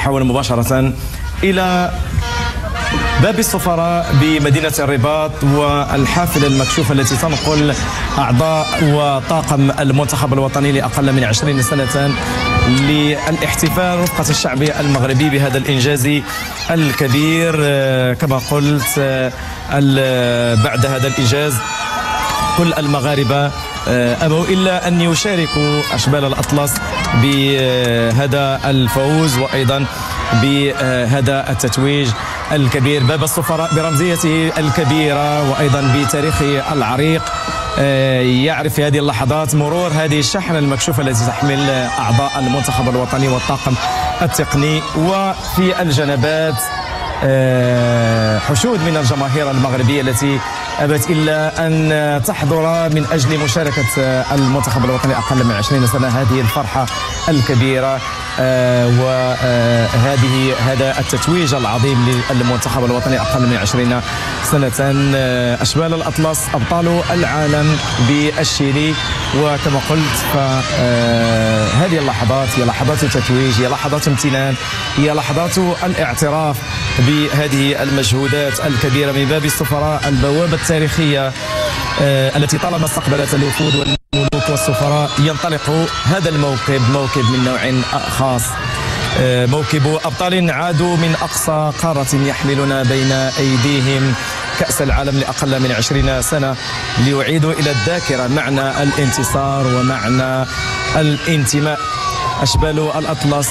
نتحول مباشرة إلى باب السفراء بمدينة الرباط والحافلة المكشوفة التي تنقل أعضاء وطاقم المنتخب الوطني لأقل من 20 سنة للاحتفال رفقة الشعب المغربي بهذا الإنجاز الكبير. كما قلت بعد هذا الإنجاز كل المغاربة أبوا إلا أن يشاركوا أشبال الأطلس بهذا الفوز وأيضا بهذا التتويج الكبير. باب السفراء برمزيته الكبيرة وأيضا بتاريخه العريق يعرف في هذه اللحظات مرور هذه الشحنة المكشوفة التي تحمل أعضاء المنتخب الوطني والطاقم التقني، وفي الجنبات حشود من الجماهير المغربية التي أبت إلا أن تحضر من أجل مشاركة المنتخب الوطني أقل من 20 سنة هذه الفرحة الكبيرة وهذه هذا التتويج العظيم للمنتخب الوطني أقل من 20 سنة. أشبال الأطلس أبطال العالم بالشيلي، وكما قلت فهذه اللحظات هي لحظات التتويج، هي لحظات امتنان، هي لحظات الاعتراف بهذه المجهودات الكبيرة من باب السفراء، البوابة التاريخية التي طالما استقبلت الوفود والملوك والسفراء. ينطلق هذا الموكب، موكب من نوع خاص، موكب أبطال عادوا من أقصى قارة يحملون بين أيديهم كأس العالم لأقل من 20 سنة ليعيدوا إلى الذاكرة معنى الانتصار ومعنى الانتماء. أشبال الأطلس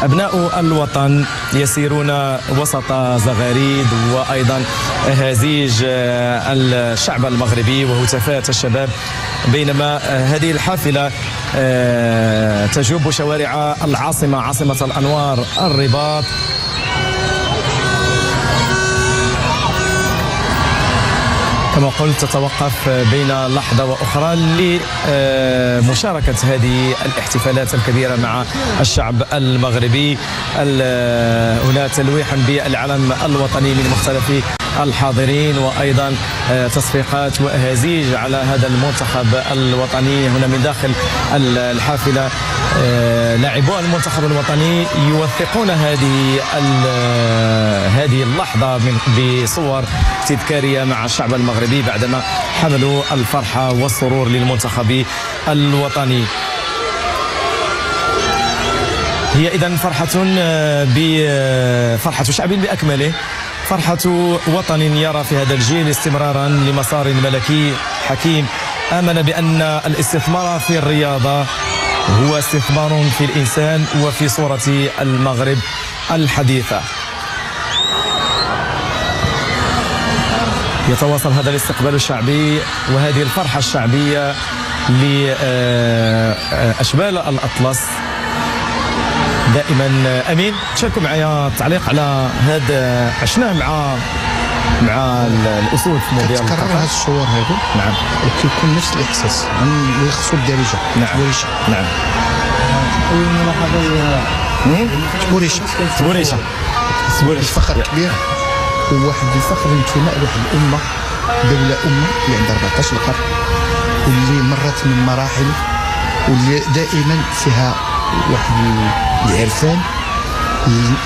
أبناء الوطن يسيرون وسط زغاريد وأيضا هزيج الشعب المغربي وهتافات الشباب، بينما هذه الحافلة تجوب شوارع العاصمة، عاصمة الأنوار الرباط. كما قلت تتوقف بين لحظة وأخرى لمشاركة هذه الاحتفالات الكبيرة مع الشعب المغربي. هنا تلويح بالعلم الوطني من مختلف الحاضرين وأيضا تصفيقات وأهازيج على هذا المنتخب الوطني. هنا من داخل الحافلة لاعبو المنتخب الوطني يوثقون هذه اللحظة بصور تذكارية مع الشعب المغربي بعدما حملوا الفرحة والسرور للمنتخب الوطني. هي إذن فرحة شعب بأكمله، فرحة وطن يرى في هذا الجيل استمرارا لمسار ملكي حكيم آمن بأن الاستثمار في الرياضة هو استثمار في الإنسان وفي صورة المغرب الحديثة. يتواصل هذا الاستقبال الشعبي وهذه الفرحة الشعبية لأشبال الأطلس. دائما أمين تشاركوا معايا التعليق على هذا عشناه مع الأسود في مونديال تكرر هذه الصور هذو. نعم. وكيكون نفس الإحساس اللي يخصو الدارجة. نعم. نعم. أول ملاحظة هي تبوريشة فخر كبير وواحد الفخر الانتماء لواحد الأمة، دولة اللي عندها 14 قرن واللي مرت من مراحل واللي دائما فيها واحد العرفان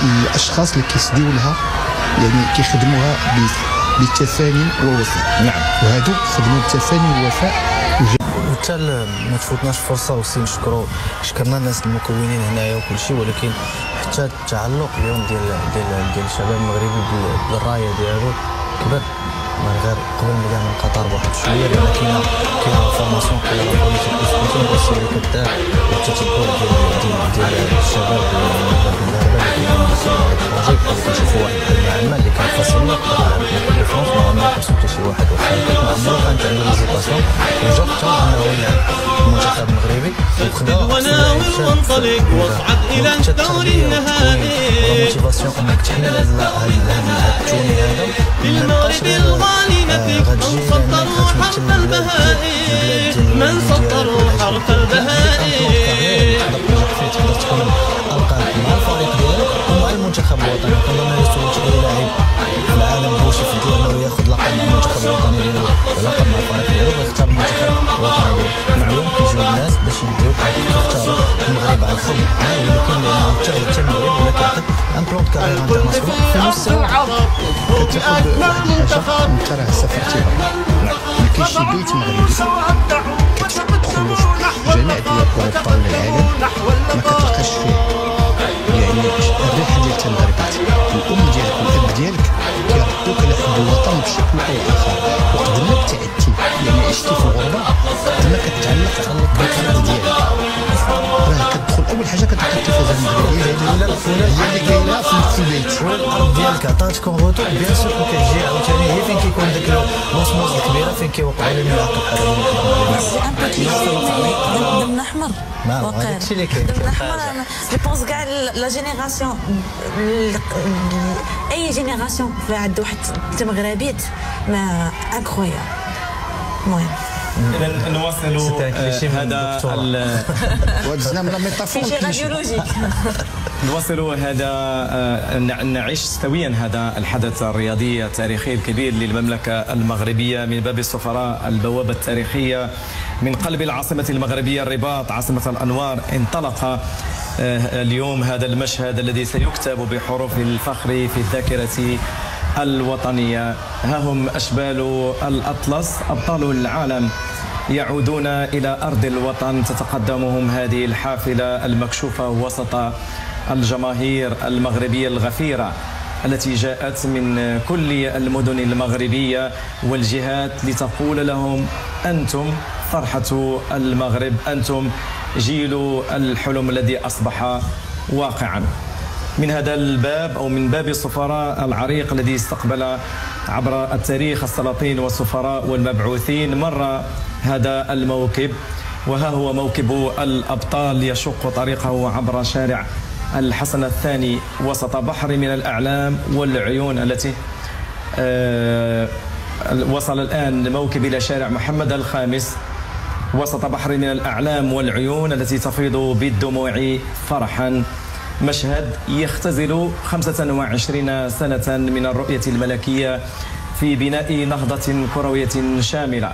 الاشخاص اللي كيسديو لها، يعني كيخدموها بالتفاني ووفاء. نعم. وهادو خدموا بالتفاني والوفاء. حتى ما تفوتناش فرصه وسي نشكروا، شكرنا الناس المكونين هنايا وكل شيء، ولكن حتى التعلق اليوم ديال الشباب المغربي بالرايه ديالو كبر. من غير قبل ما كاع من قطر بواحد شويه، لان كاينه فورماسيون كاينه بوليتيك ديسكوتين بس اللي كدار والتتبع ديال الشباب المغاربه اللي كيديروا البروجي. كنشوفوا واحد المعمل اللي كان فاصلنا في فرنسا ما كنشوف حتى شي واحد واخا ما عمرو كانت عنده ليزيتاسيون وجا حتى انه يلعب المنتخب المغربي وناوي وانطلق واصعد الى الدور النهائي. موتيفاسيون انك تحمل هذا التوني هذا بالمغرب الغالي نفيك من سطروا حرف البهائي تقدر تكون القاب مع الفريق ديالك ومع المنتخب الوطني. كنظن هذا سوى اي لاعب في العالم هو شي فدي انه ياخذ لقب مع المنتخب الوطني ديالو ولقب مع الفريق ديالو ويختار المنتخب الوطني ديالو. اليوم كيجيو الناس باش يبداو يختاروا المغرب على الحب، ولكن لانه حتى المغرب ولا كيعطيك بلون كارير انترناسيونال في مستوى كتاخذ واحد الحاجه انت راه سافرتي برا ما كاينش شي بيت مغربي كتدخل في جميع دول كره الطاوله العالم ما كتلقاش فيه يعني الريحه ديال المغربيات الام ديالك والاب ديالك كيربطوك على حب الوطن بشكل او اخر وقت ما ابتعدتي يعني عشتي في الغربه ما كتعلق بالارض ديالك راه كتدخل اول حاجه كتلقى التلفازه المغربيه هي اللي كاينه في البيت الارض ديالك عطاتك روتور بيان سور كتجي عاوتاني هي فين كيكون داك لوسموس الكبيره فين كيوقعوا لي الدم الاحمر هادشي اللي كاين الدم الاحمر جو بونس كاع لا جينيراسيون اي جينيراسيون عنده واحد المغربيت ما انكرويابل. المهم إذا نواصل هذا ودزنا من الميتافور نواصل هذا نعيش سويا هذا الحدث الرياضي التاريخي الكبير للمملكة المغربية من باب السفراء البوابة التاريخية من قلب العاصمة المغربية الرباط عاصمة الأنوار. انطلق اليوم هذا المشهد الذي سيكتب بحروف الفخر في الذاكرة الوطنية. ها هم أشبال الأطلس أبطال العالم يعودون إلى أرض الوطن. تتقدمهم هذه الحافلة المكشوفة وسط الجماهير المغربية الغفيرة التي جاءت من كل المدن المغربية والجهات لتقول لهم أنتم فرحة المغرب، أنتم جيل الحلم الذي أصبح واقعا. من هذا الباب أو من باب السفراء العريق الذي استقبل عبر التاريخ السلاطين والسفراء والمبعوثين، مر هذا الموكب، وها هو موكب الأبطال يشق طريقه عبر شارع الحسن الثاني وسط بحر من الأعلام والعيون التي وصل الآن الموكب إلى شارع محمد الخامس وسط بحر من الأعلام والعيون التي تفيض بالدموع فرحا. مشهد يختزل 25 سنة من الرؤية الملكية في بناء نهضة كروية شاملة،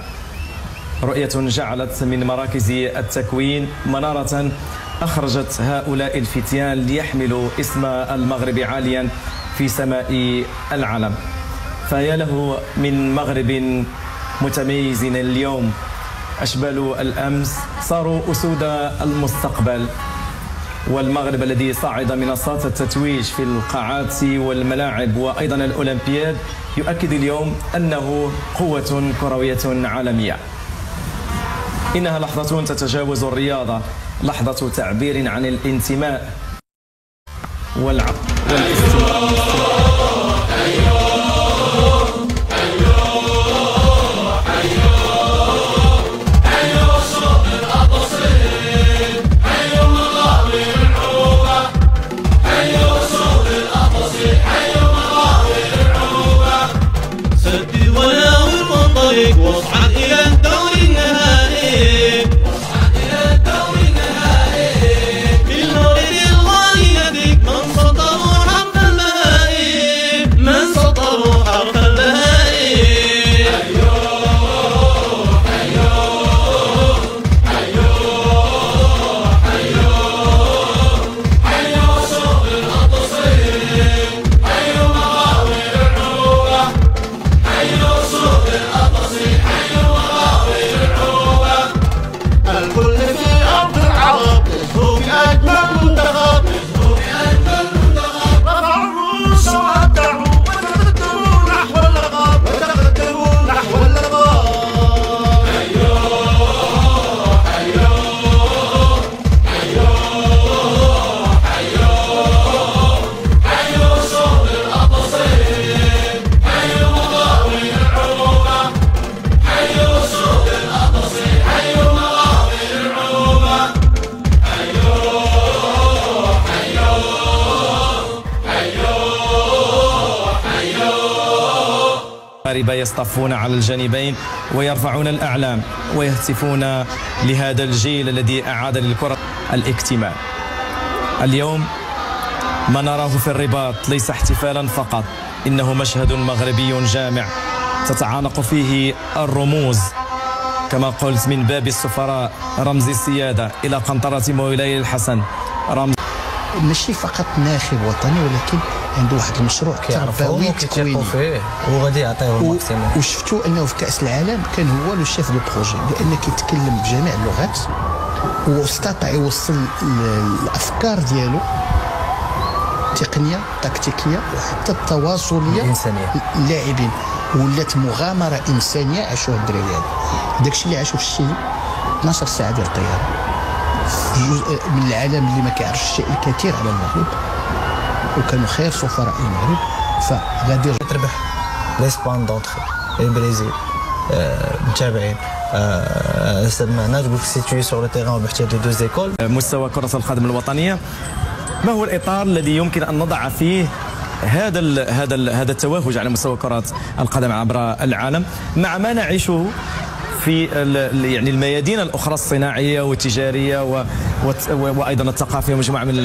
رؤية جعلت من مراكز التكوين منارة أخرجت هؤلاء الفتيان ليحملوا اسم المغرب عاليا في سماء العالم. فيا له من مغرب متميز اليوم. أشبال الأمس صاروا أسود المستقبل، والمغرب الذي صعد منصات التتويج في القاعات والملاعب وأيضا الأولمبياد يؤكد اليوم أنه قوة كروية عالمية. إنها لحظة تتجاوز الرياضة، لحظة تعبير عن الانتماء والاستمرار. واصعد إلى الدور النهائي، في المغرب الغالي يديك من سطروا حرف البهائي، من سطروا حرف البهائي. حيوا سوق الأطلسين، حيوا مغاوي العروبة، حيوا سوق الأطلسين، حيوا مغاوي العروبة. الكل في أرض العرب يزهو بأجمل منتخب، يزهو بأجمل منتخب. رفعوا الرؤوس وأبدعوا وتقدموا نحو اللقب، وتقدموا نحو اللقب. حيوا سوق الأطلسين، حيوا مغاوي العروبة، حيوا سوق الأطلسين، حيوا مغاوي العروبة. المغاربة يصطفون على الجانبين ويرفعون الأعلام ويهتفون لهذا الجيل الذي أعاد للكرة الاكتمال. اليوم ما نراه في الرباط ليس احتفالا فقط، إنه مشهد مغربي جامع تتعانق فيه الرموز كما قلت من باب السفراء، رمز السيادة إلى قنطرة مولاي الحسن، رمز ماشي فقط ناخب وطني ولكن عنده واحد المشروع تربوي تكويني فيه وغادي يعطيه الماكسيموم. وشفتوا انه في كاس العالم كان هو لو شيف دو بروجي لانه كيتكلم بجميع اللغات واستطاع يوصل الافكار ديالو تقنيه تكتيكيه وحتى التواصليه الانسانيه اللاعبين ولات مغامره انسانيه عاشوها الدراري هذا. داكشي اللي عاشوا في الشيء 12 ساعه ديال الطياره في جزء من العالم اللي ما كيعرفش الشيء الكثير على المغرب وكانوا خير سفراء المغرب. فغادي تربح لاسبان دونتخي البرازيل متابعين سمعنا تقول سيتوي سور لو تيران وبحتاج دو زيكول. مستوى كرة القدم الوطنية، ما هو الإطار الذي يمكن أن نضع فيه هذا التوهج على مستوى كرة القدم عبر العالم مع ما نعيشه في يعني الميادين الأخرى الصناعية والتجارية وأيضا الثقافية ومجموعة من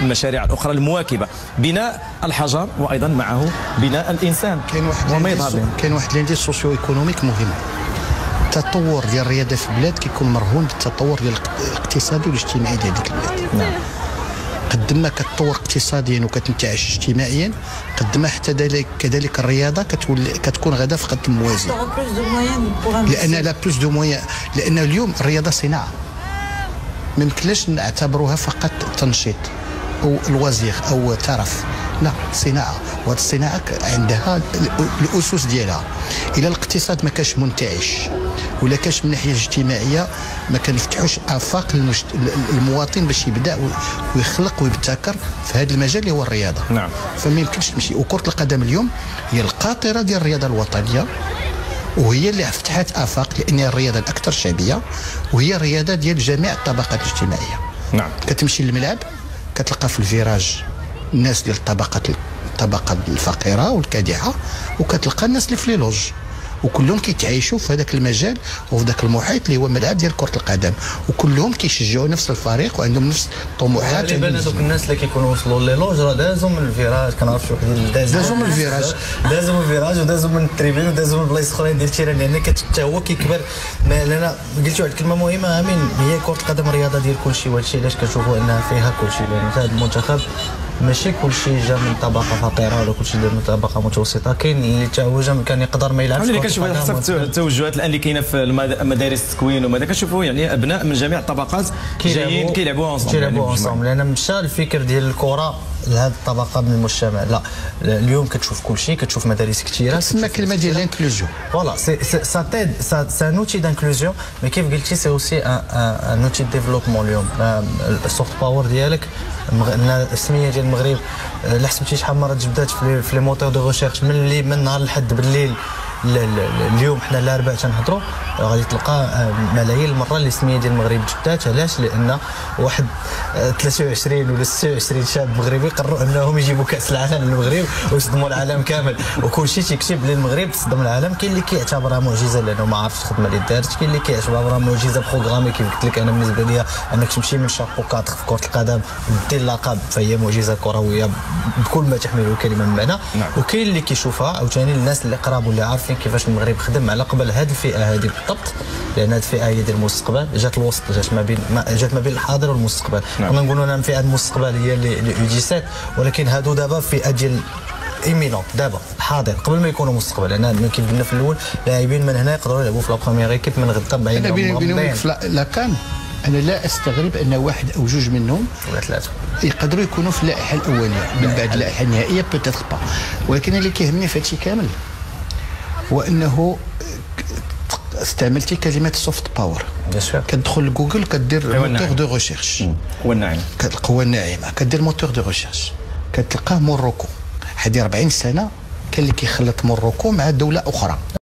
المشاريع الأخرى المواكبة، بناء الحجر وأيضا معه بناء الإنسان. كاين واحد الانديس سوسيو ايكونوميك مهم. التطور ديال الرياضه في البلاد كيكون مرهون بالتطور ديال الاقتصادي والاجتماعي ديال ديك البلاد. نعم. قد ما كتطور اقتصاديا وكتنتعش اجتماعيا قد ما حتى كذلك الرياضه كتكون غدا في خط الموازي. لان لا بلوس دو مويان، لان اليوم الرياضه صناعه ما يمكنلاش نعتبروها فقط تنشيط او الوزير او ترف، لا صناعه، وهذه الصناعه عندها الاسس ديالها. الى الاقتصاد ما كانش منتعش ولا كاش من الناحيه الاجتماعيه ما كنفتحوش افاق المواطن باش يبدا ويخلق ويبتكر في هذا المجال اللي هو الرياضه. نعم. فما يمكنش تمشي. وكره القدم اليوم هي القاطره ديال الرياضه الوطنيه وهي اللي فتحت افاق لان هي الرياضه الاكثر شعبيه وهي الرياضه ديال جميع الطبقات الاجتماعيه. نعم. كتمشي للملعب كتلقى في الفيراج الناس ديال الطبقه الفقيره والكادحه وكتلقى الناس اللي في لي لوج وكلهم كيتعايشوا في هذاك المجال وفي ذاك المحيط اللي هو ملعب ديال كره القدم وكلهم كيشجعوا نفس الفريق وعندهم نفس الطموحات. غالبا هذوك الناس اللي كيكونوا وصلوا لي لوج راه دازوا من الفيراج، كنعرف شي وحدين دازوا من الفيراج ودازوا من التريبين ودازوا من بلايص اخرين ديال التيران لان حتى هو كيكبر. لان قلت واحد الكلمه مهمه امين، هي كره القدم الرياضه ديال كلشي، وهذا الشيء علاش كنشوفوا انها فيها كلشي لان هذا المنتخب ماشي كلشي جا من طبقه فقيره ولا كلشي جا من طبقه متوسطه، كاين اللي تا هو كان يقدر ما يلعبش. اللي كنشوفوا حسب التوجهات الان اللي كاينه في مدارس التكوين وماذا كنشوفوا يعني ابناء من جميع الطبقات جايين كيلعبوا انصومبل لان مشى الفكر ديال الكره لهذه الطبقه من المجتمع. لا اليوم كتشوف كلشي، كتشوف مدارس كثيره، تسمى الكلمه ديال لانكلوزيون. فوالا سا تيد سا ان اوتي دانكلوزيون مي كيف قلتي سي اوسي ان اوتي دو ديفلوبمون. اليوم السوفت باور ديالك السميه ديال المغرب لا حسبتي شحال مره جبدات في لي موتور دو ريشيرش من نهار لحد بالليل. اليوم حنا الاربعاء تنهضروا غادي تلقى ملايين المره اللي السميه ديال المغرب جبدات. علاش؟ لان واحد 23 ولا 26 شاب مغربي قرروا انهم يجيبوا كاس العالم للمغرب ويصدموا العالم كامل وكل شيء تيكتب للمغرب تصدم العالم. كاين اللي كيعتبرها معجزه لانه ما عرفش الخدمه اللي دارت، كاين اللي كيعتبرها معجزه بروغرامي. كيف قلت لك انا بالنسبه لي انك تمشي من شابو 4 في كره القدم ودير اللقب فهي معجزه كرويه بكل ما تحمله الكلمه من معنى. وكاين اللي كيشوفها عاوتاني الناس اللي قراب واللي عارفين كيفاش المغرب خدم على قبل هذه الفئه هذه بالضبط، لان هذه الفئه هي ديال المستقبل جات الوسط، جات ما بين الحاضر والمستقبل. كنا نقولوا انا فئه المستقبل هي اللي يو 17، ولكن هادو دابا فئه ديال ايمينون دابا حاضر قبل ما يكونوا مستقبل. لان كيف قلنا في الاول لاعبين من هنا يقدروا يلعبوا في لا بروميير ايكيب من غدا بعيد. انا بيني لا كان انا لا استغرب ان واحد او جوج منهم ولا ثلاثه يقدروا يكونوا في اللائحه الاوليه من بعد اللائحه النهائيه بوتيتر با. ولكن اللي كيهمني في هادشي كامل هو انه استعملتي كلمه سوفت باور. كتدخل لجوجل كدير موتور دو ريشيرش القوه الناعمه، القوه الناعمه كدير موتور دو ريشيرش كتلقاه موروكو. هذه 40 سنه كان اللي كيخلط موروكو مع دوله اخرى.